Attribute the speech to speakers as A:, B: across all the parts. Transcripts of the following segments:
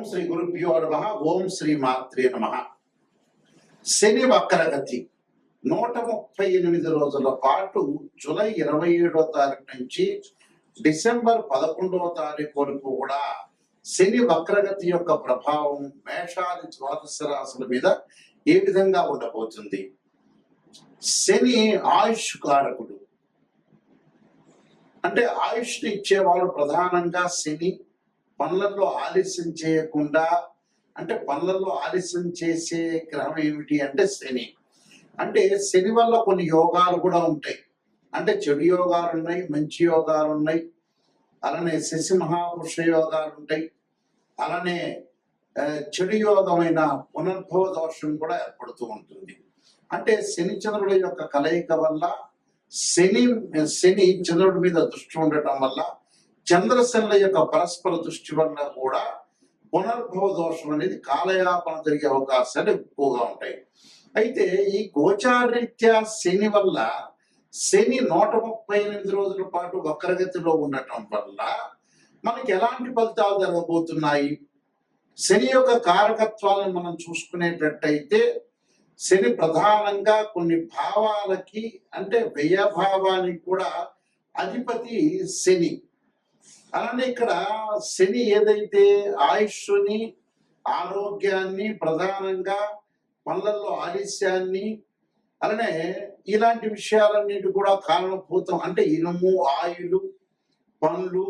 A: శ్రీ గురుభ్యో నమః. ఓం శ్రీ మాత్రే నమః. శని వక్రగతి 138 రోజుల పాటు జూలై 27వ తారీఖు నుంచి డిసెంబర్ 11వ తారీఖు వరకు కూడా శని వక్రగతి యొక్క ప్రభావం మేషాది ద్వాదశ రాశుల మీద ఏ విధంగా ఉండబోతుంది? శని ఆయుష్ కారకుడు, అంటే ఆయుష్ని ఇచ్చేవాడు ప్రధానంగా శని. పనులలో ఆలస్యం చేయకుండా, అంటే పనులలో ఆలస్యం చేసే గ్రహం ఏమిటి అంటే శని. అంటే శని వల్ల కొన్ని యోగాలు కూడా ఉంటాయి. అంటే చెడు యోగాలు ఉన్నాయి, మంచి యోగాలు ఉన్నాయి. అలానే శశి మహాపురుష యోగాలు ఉంటాయి. అలానే చెడు యోగమైన పునర్భవ దోషం కూడా ఏర్పడుతూ ఉంటుంది. అంటే శని చంద్రుల యొక్క కలయిక వల్ల శని చంద్రుడి మీద దృష్టి ఉండటం వల్ల, చంద్రశనుల యొక్క పరస్పర దృష్టి వల్ల కూడా పునర్భవ దోషం అనేది కాలయాపన జరిగే అవకాశాలు ఎక్కువగా ఉంటాయి. అయితే ఈ గోచారరీత్యా శని వల్ల, శని 138 రోజుల పాటు వక్రగతిలో ఉండటం వల్ల మనకి ఎలాంటి ఫలితాలు జరగబోతున్నాయి? శని యొక్క కారకత్వాలను మనం చూసుకునేటట్టయితే, శని ప్రధానంగా కొన్ని భావాలకి, అంటే వ్యయభావానికి కూడా అధిపతి శని. అలానే ఇక్కడ శని ఏదైతే ఆయుష్ని, ఆరోగ్యాన్ని, ప్రధానంగా పనులలో ఆలస్యాన్ని, అలానే ఇలాంటి విషయాలన్నిటి కూడా కారణభూతం. అంటే ఇనుము, ఆయులు, పనులు,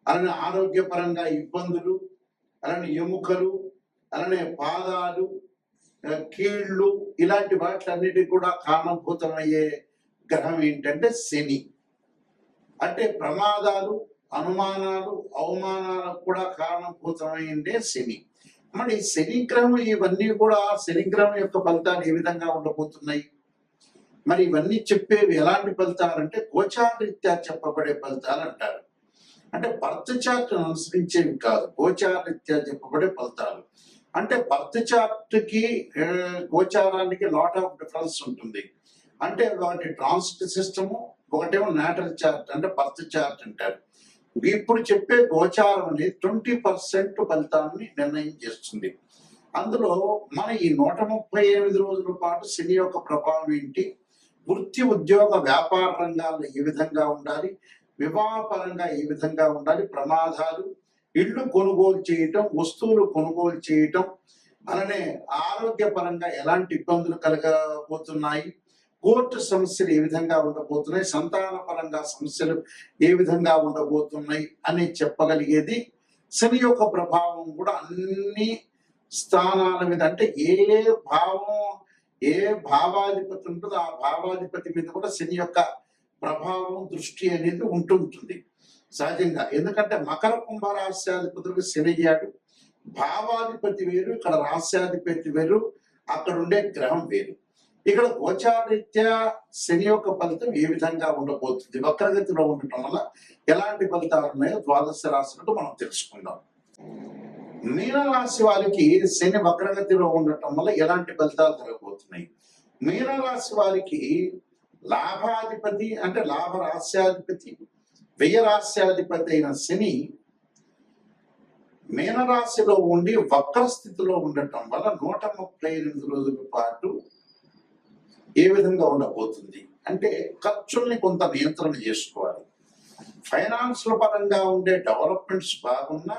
A: అలానే ఆరోగ్యపరంగా ఇబ్బందులు, అలానే ఎముకలు, అలానే పాదాలు, కీళ్ళు, ఇలాంటి వాటిలన్నిటికీ కూడా కారణభూతమయ్యే గ్రహం ఏంటంటే శని. అంటే ప్రమాదాలు, అనుమానాలు, అవమానాలకు కూడా కారణభూతమైందే శని. మరి శని గ్రహం, ఇవన్నీ కూడా శని గ్రహం యొక్క ఫలితాలు ఏ విధంగా ఉండబోతున్నాయి? మరి ఇవన్నీ చెప్పేవి ఎలాంటి ఫలితాలు అంటే గోచారరీత్యా చెప్పబడే ఫలితాలు అంటారు. అంటే బర్త్ చార్ట్ అనుసరించేవి కాదు, గోచారరీత్యా చెప్పబడే ఫలితాలు. అంటే బర్త్ చార్ట్ కి గోచారానికి లాట్ ఆఫ్ డిఫరెన్స్ ఉంటుంది. అంటే వాటి ట్రాన్సిట్ సిస్టము, ఒకటేమో నేటల్ చార్ట్, అంటే బర్త్ చార్ట్ అంటారు. ఇప్పుడు చెప్పే గోచారం అనేది 20% ఫలితాన్ని నిర్ణయం చేస్తుంది. అందులో మన ఈ 138 రోజుల పాటు శని యొక్క ప్రభావం ఏంటి, వృత్తి, ఉద్యోగ, వ్యాపార రంగాల్లో ఏ విధంగా ఉండాలి, వివాహపరంగా ఏ విధంగా ఉండాలి, ప్రమాదాలు, ఇళ్ళు కొనుగోలు చేయటం, వస్తువులు కొనుగోలు చేయటం, అలానే ఆరోగ్యపరంగా ఎలాంటి ఇబ్బందులు కలగబోతున్నాయి, కోర్టు సమస్యలు ఏ విధంగా ఉండబోతున్నాయి, సంతాన పరంగా సమస్యలు ఏ విధంగా ఉండబోతున్నాయి అని చెప్పగలిగేది శని యొక్క ప్రభావం కూడా అన్ని స్థానాల మీద. అంటే ఏ భావాధిపతి ఉంటుందో ఆ భావాధిపతి మీద కూడా శని యొక్క ప్రభావం, దృష్టి అనేది ఉంటుంటుంది సహజంగా. ఎందుకంటే మకర కుంభ రాశ్యాధిపతులకు శని అయ్యాడు. భావాధిపతి వేరు, ఇక్కడ రాశ్యాధిపతి వేరు, అక్కడ ఉండే గ్రహం వేరు. ఇక్కడ గోచారరీత్యా శని యొక్క ఫలితం ఏ విధంగా ఉండబోతుంది, వక్రగతిలో ఉండటం వల్ల ఎలాంటి ఫలితాలు ఉన్నాయో ద్వాదశ రాశులకు మనం తెలుసుకుందాం. మీనరాశి వారికి శని వక్రగతిలో ఉండటం వల్ల ఎలాంటి ఫలితాలు జరగబోతున్నాయి? మీనరాశి వారికి లాభాధిపతి, అంటే లాభ రాశ్యాధిపతి, వ్యయ రాశ్యాధిపతి అయిన శని మీనరాశిలో ఉండి వక్ర స్థితిలో ఉండటం వల్ల 138 రోజుల పాటు ఏ విధంగా ఉండబోతుంది అంటే, ఖర్చుల్ని కొంత నియంత్రణ చేసుకోవాలి. ఫైనాన్షియల్ పరంగా ఉండే డెవలప్మెంట్స్ బాగున్నా,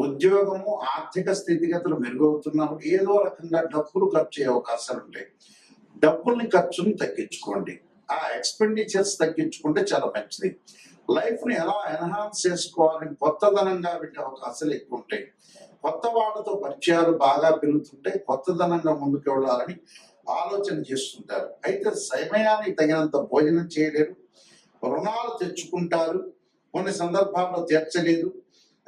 A: ఉద్యోగము, ఆర్థిక స్థితిగతులు మెరుగవుతున్నప్పుడు ఏదో రకంగా డబ్బులు ఖర్చు అయ్యే అవకాశాలు ఉంటాయి. ఖర్చుని తగ్గించుకోండి. ఆ ఎక్స్పెండిచర్స్ తగ్గించుకుంటే చాలా మంచిది. లైఫ్ ని ఎలా ఎన్హాన్స్ చేసుకోవాలని కొత్తదనంగా పెట్టే అవకాశాలు ఎక్కువ ఉంటాయి. కొత్త వాళ్ళతో పరిచయాలు బాగా పెరుగుతుంటాయి. కొత్తదనంగా ముందుకు వెళ్ళాలని ఆలోచన చేస్తుంటారు. అయితే సమయానికి తగినంత భోజనం చేయలేరు, రుణాలు తెచ్చుకుంటారు, కొన్ని సందర్భాల్లో తీర్చలేదు.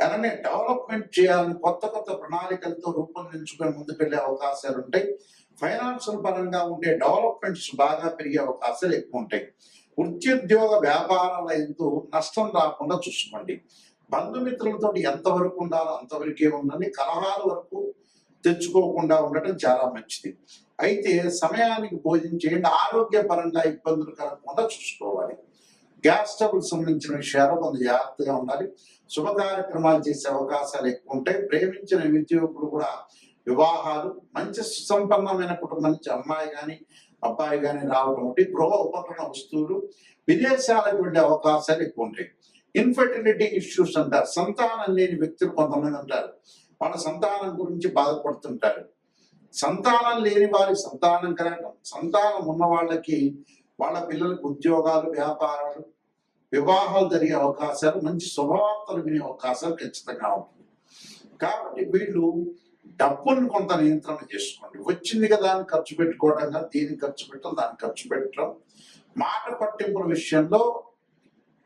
A: అలానే డెవలప్మెంట్ చేయాలని కొత్త ప్రణాళికలతో రూపొందించుకొని ముందుకెళ్లే అవకాశాలు ఉంటాయి. ఫైనాన్షియల్ పరంగా ఉండే డెవలప్మెంట్స్ బాగా పెరిగే అవకాశాలు ఎక్కువ ఉంటాయి. వృత్త్యుద్యోగ వ్యాపారాల ఎందు నష్టం రాకుండా చూసుకోండి. బంధుమిత్రులతో ఎంతవరకు ఉండాలో అంతవరకే ఉండండి. కలహాల వరకు తెచ్చుకోకుండా ఉండటం చాలా మంచిది. అయితే సమయానికి భోజనం చేయండి. ఆరోగ్యపరంగా ఇబ్బందులు కలగకుండా చూసుకోవాలి. గ్యాస్ ట్రబుల్ సంబంధించిన విషయాలు కొంత జాగ్రత్తగా ఉండాలి. శుభ కార్యక్రమాలు చేసే అవకాశాలు ఎక్కువ ఉంటాయి. ప్రేమించిన నిరుద్యోగులు కూడా వివాహాలు, మంచి సుసంపన్నమైన కుటుంబం నుంచి అమ్మాయి కానీ అబ్బాయి కానీ రావడం ఒకటి, గృహ ఉపకరణ వస్తువులు, విదేశాలకు వెళ్ళే అవకాశాలు ఎక్కువ ఉంటాయి. ఇన్ఫర్టిలిటీ ఇష్యూస్ అంటారు, సంతానం లేని వ్యక్తులు కొంతమంది ఉంటారు, వాళ్ళ సంతానం గురించి బాధపడుతుంటారు. సంతానం లేని వారికి సంతానం కలగడం, సంతానం ఉన్న వాళ్ళకి వాళ్ళ పిల్లలకు ఉద్యోగాలు, వ్యాపారాలు, వివాహాలు జరిగే అవకాశాలు, మంచి శుభవార్తలు వినే అవకాశాలు ఖచ్చితంగా ఉంటుంది. కాబట్టి వీళ్ళు డబ్బును కొంత నియంత్రణ చేసుకోండి. వచ్చింది కదా అని ఖర్చు పెట్టుకోవడం కాదు, దీన్ని ఖర్చు పెట్టడం, దాన్ని ఖర్చు పెట్టడం. మాట పట్టింపుల విషయంలో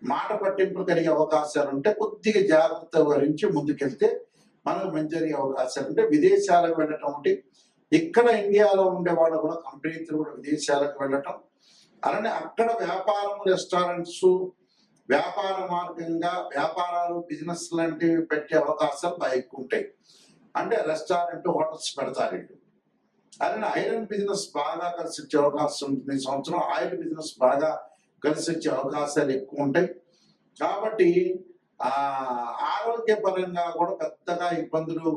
A: మాట పట్టింపులు కలిగే అవకాశాలు ఉంటే కొద్దిగా జాగ్రత్త వహించి ముందుకెళ్తే మనకు మంచి జరిగే అవకాశాలు ఉంటే. విదేశాలకు వెళ్ళటం అంటే, ఇక్కడ ఇండియాలో ఉండే వాళ్ళు కూడా కంపెనీలు కూడా విదేశాలకు వెళ్ళటం, అలానే అక్కడ వ్యాపారం, రెస్టారెంట్స్, వ్యాపార మార్గంగా వ్యాపారాలు, బిజినెస్ లాంటివి పెట్టే అవకాశాలు బాగా ఎక్కువ ఉంటాయి. అంటే రెస్టారెంట్, హోటల్స్ పెడతారు వీళ్ళు. అలానే ఐరన్ బిజినెస్ బాగా కలిసి వచ్చే అవకాశం ఉంటుంది. ఈ సంవత్సరం ఆయిల్ బిజినెస్ బాగా కలిసి వచ్చే అవకాశాలు ఎక్కువ ఉంటాయి. కాబట్టి ఆరోగ్యపరంగా కూడా పెద్దగా ఇబ్బందులు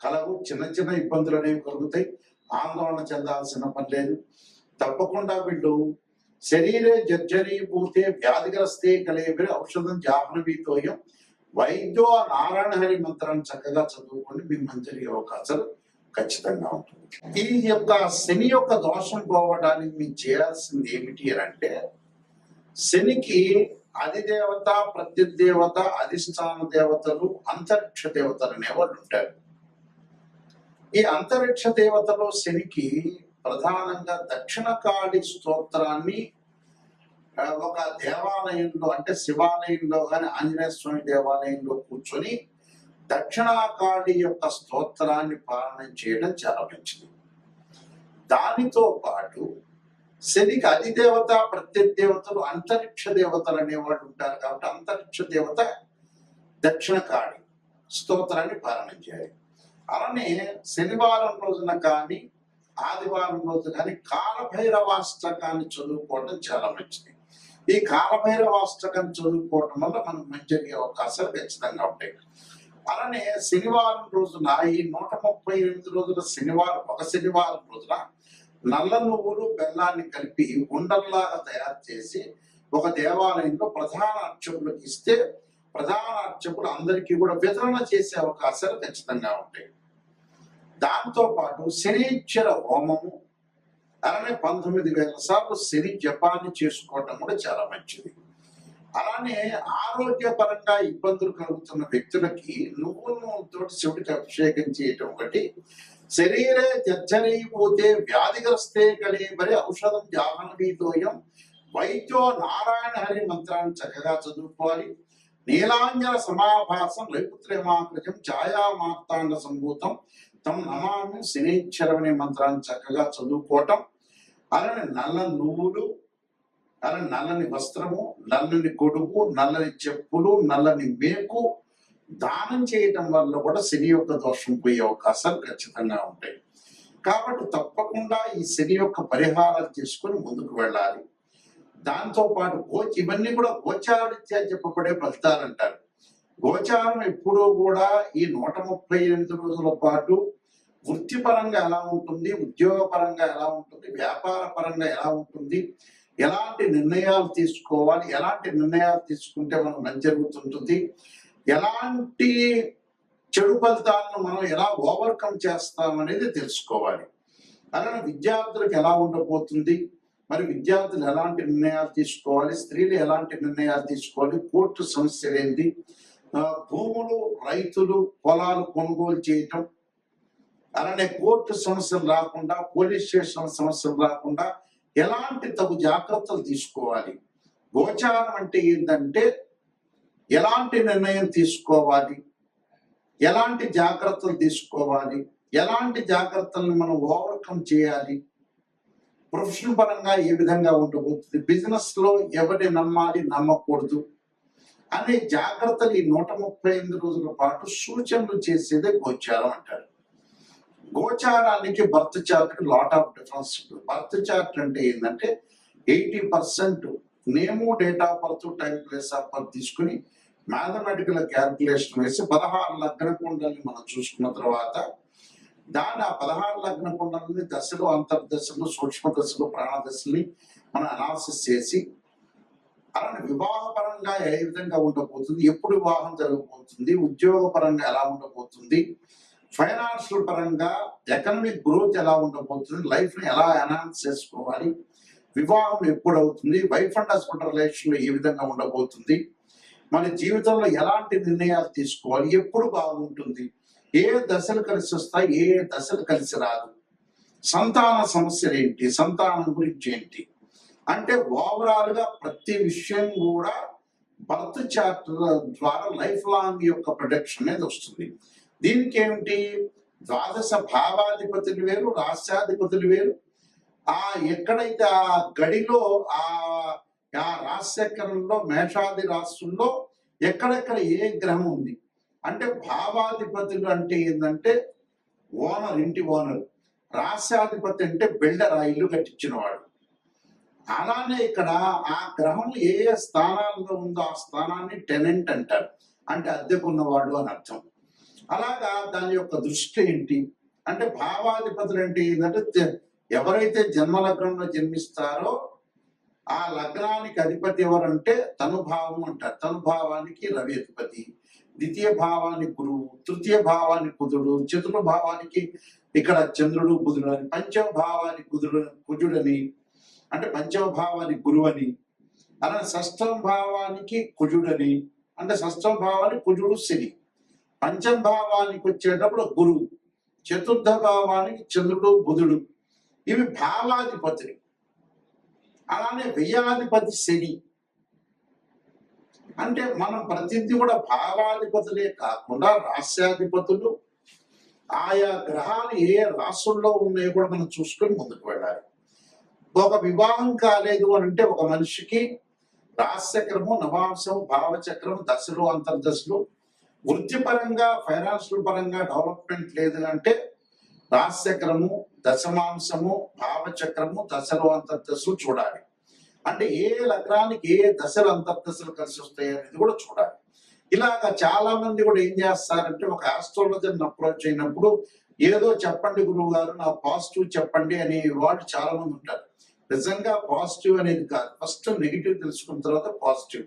A: కలవు. చిన్న చిన్న ఇబ్బందులు అనేవి కలుగుతాయి. ఆందోళన చెందాల్సిన పని లేదు. తప్పకుండా వీళ్ళు శరీరే జర్జరీభూతే వ్యాధిగ్రస్తే కలేబరి ఔషధం జాహ్నవీతోయం వైద్యో నారాయణ హరి మంత్రాన్ని చక్కగా చదువుకొని మీకు మంచి జరిగే అవకాశాలు ఖచ్చితంగా ఉంటుంది. ఈ యొక్క శని యొక్క దోషం పోవడానికి మీరు చేయాల్సింది ఏమిటి అని అంటే, శనికి అధిదేవత, ప్రత్యుదేవత, అధిష్టాన దేవతలు, అంతరిక్ష దేవతలు అనేవాళ్ళు ఉంటారు. ఈ అంతరిక్ష దేవతలో శనికి ప్రధానంగా దక్షిణకాళి స్తోత్రాన్ని ఒక దేవాలయంలో, అంటే శివాలయంలో కానీ ఆంజనేయ స్వామి దేవాలయంలో కూర్చొని దక్షిణాకాళి యొక్క స్తోత్రాన్ని పాలన చేయడం చాలా మంచిది. దానితో పాటు శనికి అధిదేవత, ప్రత్యుదేవతలు, అంతరిక్ష దేవతలు అనేవాళ్ళు ఉంటారు. కాబట్టి అంతరిక్ష దేవత దక్షిణకాళి స్తోత్రాన్ని పాలన చేయాలి. అలానే శనివారం రోజున కానీ ఆదివారం రోజు కానీ కాలభైరవాష్టకాన్ని చదువుకోవడం చాలా మంచిది. ఈ కాలభైరవాష్టకాన్ని చదువుకోవడం వల్ల మనకు మంచి జరిగే అవకాశాలు ఖచ్చితంగా ఉంటాయి. అలానే శనివారం రోజున ఈ 138 రోజుల శనివారం, ఒక శనివారం రోజున నల్ల నువ్వులు, బెల్లాన్ని కలిపి ఉండల్లాగా తయారు చేసి ఒక దేవాలయంలో ప్రధాన అర్చకులకు ఇస్తే ప్రధాన అర్చకులు అందరికీ కూడా వితరణ చేసే అవకాశాలు ఖచ్చితంగా ఉంటాయి. దాంతో పాటు శనీశ్వర హోమము, అలానే 19,000 సార్లు శని జపాన్ని చేసుకోవటం కూడా చాలా మంచిది. అలానే ఆరోగ్యపరంగా ఇబ్బందులు కలుగుతున్న వ్యక్తులకి నువ్వుల నూనెతో శివుడికి అభిషేకం చేయటం ఒకటి. శరీరే జర్జరీభూతే వ్యాధిగ్రస్తే కలేబరి ఔషధం జాహ్నవీతోయం వైద్యో నారాయణ హరి మంత్రాన్ని చక్కగా చదువుకోవాలి. నీలాంజన సమాభాసం లైపుత్రేమాకృతం ఛాయా మార్తాండ సంభూతం తమ నమామి శనీశ్వరం అనే మంత్రాన్ని చక్కగా చదువుకోవటం. అలానే నల్ల నువ్వులు, అలానే నల్లని వస్త్రము, నల్లని గొడుగు, నల్లని చెప్పులు, నల్లని మేకు దానం చేయటం వల్ల కూడా శని యొక్క దోషం పోయే అవకాశాలు ఖచ్చితంగా ఉంటాయి. కాబట్టి తప్పకుండా ఈ శని యొక్క పరిహారాలు చేసుకొని ముందుకు వెళ్ళాలి. దాంతో పాటు ఇవన్నీ కూడా గోచారరీత్యా చెప్పబడే ఫలితాలు అంటారు. గోచారం ఎప్పుడూ కూడా ఈ 138 రోజుల పాటు వృత్తిపరంగా ఎలా ఉంటుంది, ఉద్యోగపరంగా ఎలా ఉంటుంది, వ్యాపార పరంగా ఎలా ఉంటుంది, ఎలాంటి నిర్ణయాలు తీసుకోవాలి, ఎలాంటి నిర్ణయాలు తీసుకుంటే మనకు మంచి జరుగుతుంటుంది, ఎలాంటి చెడు ఫలితాలను మనం ఎలా ఓవర్కమ్ చేస్తాం అనేది తెలుసుకోవాలి. అలానే విద్యార్థులకు ఎలా ఉండబోతుంది, మరి విద్యార్థులు ఎలాంటి నిర్ణయాలు తీసుకోవాలి, స్త్రీలు ఎలాంటి నిర్ణయాలు తీసుకోవాలి, కోర్టు సమస్యలు ఏంటి, భూములు, రైతులు, పొలాలు కొనుగోలు చేయటం, అలానే కోర్టు సమస్యలు రాకుండా, పోలీస్ స్టేషన్ సమస్యలు రాకుండా ఎలాంటి తగు జాగ్రత్తలు తీసుకోవాలి. గోచారం అంటే ఏంటంటే ఎలాంటి నిర్ణయం తీసుకోవాలి, ఎలాంటి జాగ్రత్తలు తీసుకోవాలి, ఎలాంటి జాగ్రత్తలను మనం ఓవర్కమ్ చేయాలి, ప్రొఫెషన్ పరంగా ఏ విధంగా ఉండబోతుంది, బిజినెస్ లో ఎవరిని నమ్మాలి, నమ్మకూడదు అనే జాగ్రత్తలు ఈ 138 రోజుల పాటు సూచనలు చేసేదే గోచారం అంటారు. గోచారానికి birth chart lot of difference ఉంటుంది. బర్త్ చార్ట్ అంటే ఏంటంటే 80% name, date of birth, time, place of birth తీసుకుని మ్యాథమెటికల్ క్యాల్కులేషన్ వేసి 16 లగ్న కుండల్ని మనం చూసుకున్న తర్వాత దాని ఆ 16 లగ్న కుండలని దశలు, అంతర్దశలు, సూక్ష్మ దశలు, ప్రాణదశల్ని మనం అనాలిసిస్ చేసి అలానే వివాహ పరంగా ఏ విధంగా ఉండబోతుంది, ఎప్పుడు వివాహం జరగబోతుంది, ఉద్యోగ పరంగా ఎలా ఉండబోతుంది, ఫైనాన్షియల్ పరంగా ఎకనామిక్ గ్రోత్ ఎలా ఉండబోతుంది, లైఫ్ ని ఎలా ఎన్హాన్స్ చేసుకోవాలి, వివాహం ఎప్పుడు అవుతుంది, వైఫ్ అండ్ హస్బెండ్ రిలేషన్ లో ఏ విధంగా ఉండబోతుంది, మన జీవితంలో ఎలాంటి నిర్ణయాలు తీసుకోవాలి, ఎప్పుడు బాగుంటుంది, ఏ దశలు కలిసి వస్తాయి, ఏ దశలు కలిసి రాదు, సంతాన సమస్యలు ఏంటి, సంతానం గురించి ఏంటి, అంటే ఓవరాల్ గా ప్రతి విషయం కూడా బర్త్ చార్ట్ ద్వారా లైఫ్ లాంగ్ యొక్క ప్రొటెక్షన్ అనేది వస్తుంది. దీనికి ఏమిటి, ద్వాదశ భావాధిపతులు వేరు, రాష్ట్రాధిపతులు వేరు. ఆ ఎక్కడైతే ఆ గడిలో ఆ రాశిచక్రంలో మేషాది రాశుల్లో ఎక్కడెక్కడ ఏ గ్రహం ఉంది అంటే భావాధిపతులు అంటే ఏంటంటే ఓనర్, ఇంటి ఓనర్. రాష్ట్రాధిపతి అంటే బిల్డర్, ఆ ఇల్లు కట్టించిన వాడు. అలానే ఇక్కడ ఆ గ్రహం ఏ ఏ స్థానాల్లో ఉందో ఆ స్థానాన్ని టెనెంట్ అంటారు, అంటే అద్దెకున్నవాడు అని అర్థం. అలాగా దాని యొక్క దృష్టి ఏంటి అంటే భావాధిపతులు అంటే ఏంటంటే ఎవరైతే జన్మ లగ్నంలో జన్మిస్తారో ఆ లగ్నానికి అధిపతి ఎవరంటే తనుభావం అంటారు. తనుభావానికి రవి అధిపతి, ద్వితీయ భావానికి గురువు, తృతీయ భావానికి కుజుడు, చతుర్థ భావానికి ఇక్కడ చంద్రుడు, బుధుడు అని, పంచమ భావానికి కుజుడని అంటే పంచమ భావానికి గురువు అని, అలానే షష్టమ భావానికి కుజుడని అంటే షష్టమ భావానికి కుజుడు శని, పంచమ భావానికి వచ్చేటప్పుడు గురువు, చతుర్థ భావానికి చంద్రుడు, బుధుడు. ఇవి భావాధిపతులు. అలానే వ్యయాధిపతి శని. అంటే మనం ప్రతిదీ కూడా భావాధిపతులే కాకుండా రాశ్యాధిపతులు, ఆయా గ్రహాలు ఏ రాశుల్లో ఉన్నాయో కూడా మనం చూసుకొని ముందుకు వెళ్ళాలి. ఒక వివాహం కాలేదు అని అంటే ఒక మనిషికి రాశిచక్రము, నవాంశము, భావచక్రము, దశలు, అంతర్దశలు, వృత్తిపరంగా ఫైనాన్షియల్ పరంగా డెవలప్మెంట్ లేదు అంటే రాశిచక్రము, దశమాంశము, భావచక్రము, దశలు, అంతర్దశలు చూడాలి. అంటే ఏ లగ్నానికి ఏ దశలు, అంతర్దశలు కలిసి వస్తాయి అనేది కూడా చూడాలి. ఇలాగా చాలా మంది కూడా ఏం చేస్తారంటే ఒక ఆస్ట్రాలజర్ని అప్రోచ్ అయినప్పుడు ఏదో చెప్పండి గురువు గారు, నా పాజిటివ్ చెప్పండి అని వాళ్ళు చాలా మంది ఉంటారు. నిజంగా పాజిటివ్ అనేది కాదు, ఫస్ట్ నెగిటివ్ తెలుసుకున్న తర్వాత పాజిటివ్.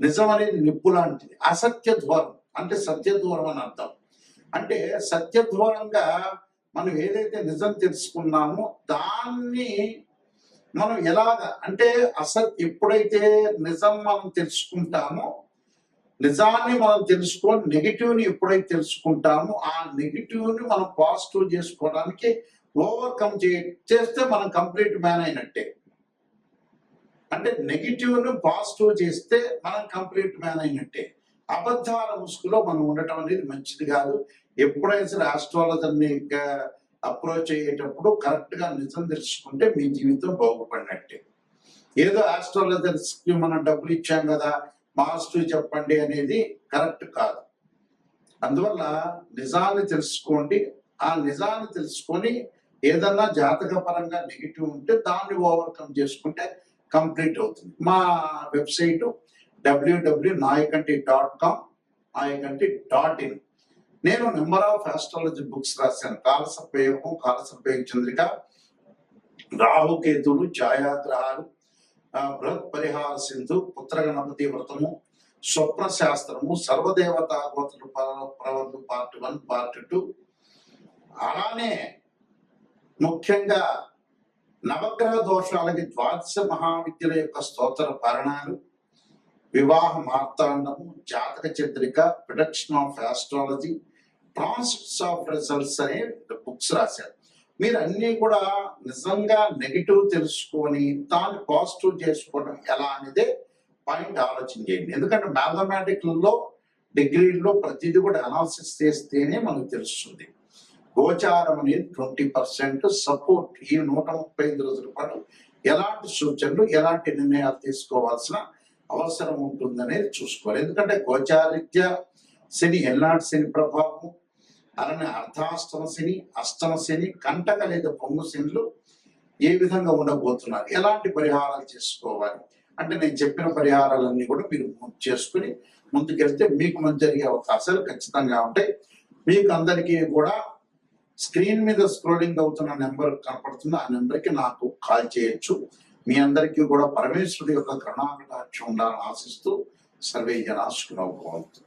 A: నిజం అనేది నిప్పు లాంటిది. అసత్య దూరం అంటే సత్య దూరం అని అర్థం. అంటే సత్య దూరంగా మనం ఏదైతే నిజం తెలుసుకున్నామో దాన్ని మనం ఎలాగ అంటే ఎప్పుడైతే నిజం మనం తెలుసుకుంటామో, నిజాన్ని మనం తెలుసుకొని నెగిటివ్ ని ఎప్పుడైతే తెలుసుకుంటామో ఆ నెగిటివ్ ని మనం పాజిటివ్ చేసుకోవడానికి ఓవర్కమ్ చేస్తే మనం కంప్లీట్ మ్యాన్ అయినట్టే. అంటే నెగిటివ్ ను పాజిటివ్ చేస్తే మనం కంప్లీట్ మ్యాన్ అయినట్టే. అబద్ధాల ముసుగులో మనం ఉండటం అనేది మంచిది కాదు. ఎప్పుడైనా సరే ఆస్ట్రాలజర్ని అప్రోచ్ అయ్యేటప్పుడు కరెక్ట్ గా నిజం తెలుసుకుంటే మీ జీవితం బాగుపడినట్టే. ఏదో ఆస్ట్రాలజర్స్ కి మనం డబ్బులు ఇచ్చాం కదా పాజిటివ్ చెప్పండి అనేది కరెక్ట్ కాదు. అందువల్ల నిజాన్ని తెలుసుకోండి. ఆ నిజాన్ని తెలుసుకొని ఏదన్నా జాతక పరంగా నెగిటివ్ ఉంటే దాన్ని ఓవర్కమ్ చేసుకుంటే కంప్లీట్ అవుతుంది. మా వెబ్సైట్ www.nayakanti.com, nayakanti.in. నేను నెంబర్ ఆఫ్ ఆస్ట్రాలజీ బుక్స్ రాశాను. కాలసర్పయోగం, కాలసర్పయోగ చంద్రిక, రాహుకేతుడు, ఛాయాగ్రహాలు, బృహత్ పరిహార సింధు, పుత్ర గణపతి వ్రతము, స్వప్న శాస్త్రము, సర్వదేవతా గోత్ర ప్రవర్తు పార్ట్ 1, పార్ట్ 2. అలానే ముఖ్యంగా నవగ్రహ దోషాలకి ద్వాదశ మహావిద్యల యొక్క స్తోత్ర పారణాలు, వివాహ మార్తాండము, జాతక Chandrika, production of astrology, transcripts of results అనే బుక్స్ రాశారు. మీరు అన్ని కూడా నిజంగా నెగిటివ్ తెలుసుకొని దాన్ని పాజిటివ్ చేసుకోవడం ఎలా అనేది పాయింట్ ఆలోచన చేయండి. ఎందుకంటే మ్యాథమెటిక్స్లో డిగ్రీలో ప్రతిదీ కూడా అనాలిసిస్ చేస్తేనే మనకు తెలుస్తుంది. గోచారం అనేది 20% సపోర్ట్. ఈ 135 రోజుల పాటు ఎలాంటి సూచనలు, ఎలాంటి నిర్ణయాలు తీసుకోవాల్సిన అవసరం ఉంటుందనేది చూసుకోవాలి. ఎందుకంటే గోచారిత్య శని, ఎల్లాంటి శని ప్రభావం, అలానే అర్ధాష్టమ శని, అష్టమ శని, కంటక లేదా పొంగు శనులు ఏ విధంగా ఉండబోతున్నారు, ఎలాంటి పరిహారాలు చేసుకోవాలి, అంటే నేను చెప్పిన పరిహారాలన్నీ కూడా మీరు చేసుకుని ముందుకెళ్తే మీకు మంచి జరిగే అవకాశాలు ఖచ్చితంగా ఉంటాయి. మీకు అందరికీ కూడా స్క్రీన్ మీద స్క్రోలింగ్ అవుతున్న నెంబర్ కనపడుతుంది, ఆ నెంబర్కి నాకు కాల్ చేయొచ్చు. మీ అందరికీ కూడా పరమేశ్వరుడి యొక్క కరుణాకటాక్షం ఉండాలని ఆశిస్తూ సర్వే జనా సుఖినో భవంతు.